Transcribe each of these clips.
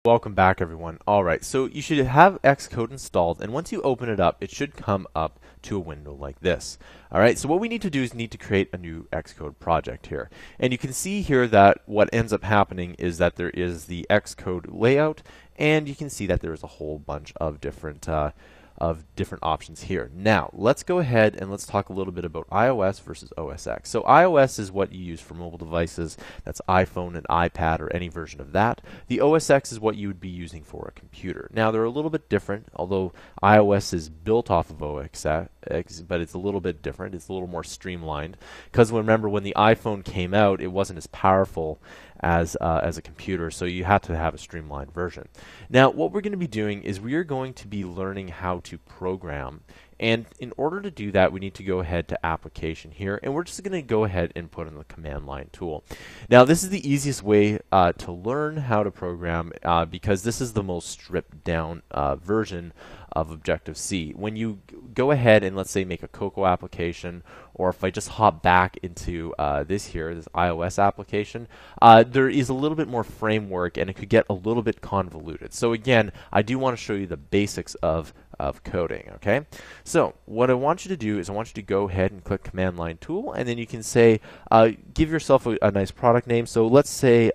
Welcome back, everyone. All right, so you should have Xcode installed, and once you open it up, it should come up to a window like this. All right, so what we need to do is need to create a new Xcode project here. And you can see here that what ends up happening is that there is the Xcode layout, and you can see that there is a whole bunch of different options here. Now, let's go ahead and let's talk a little bit about iOS versus OS X. So iOS is what you use for mobile devices. That's iPhone and iPad or any version of that. The OS X is what you would be using for a computer. Now, they're a little bit different, although iOS is built off of OS X, but it's a little bit different. It's a little more streamlined. Because remember, when the iPhone came out, it wasn't as powerful as a computer, so you had to have a streamlined version. Now, what we're going to be doing is we are going to be learning how to program, and in order to do that, we need to go ahead to application here, and we're just going to go ahead and put in the command line tool. Now, this is the easiest way to learn how to program because this is the most stripped down version of Objective-C. When you go ahead and let's say make a Cocoa application, or if I just hop back into this iOS application, there is a little bit more framework and it could get a little bit convoluted. So again, I do want to show you the basics of coding, okay? So what I want you to do is I want you to go ahead and click Command Line Tool, and then you can say, give yourself a nice product name. So let's say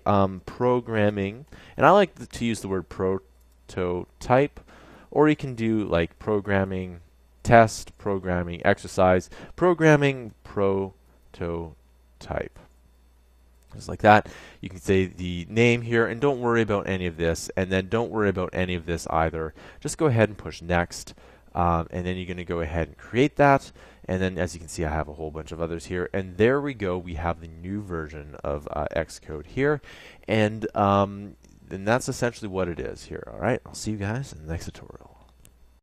programming, and I like to use the word prototype, or you can do like programming test, programming exercise, programming prototype. Just like that. You can say the name here, and don't worry about any of this, and then don't worry about any of this either. Just go ahead and push next, and then you're going to go ahead and create that. And then as you can see, I have a whole bunch of others here, and there we go. We have the new version of Xcode here, and that's essentially what it is here. All right, I'll see you guys in the next tutorial.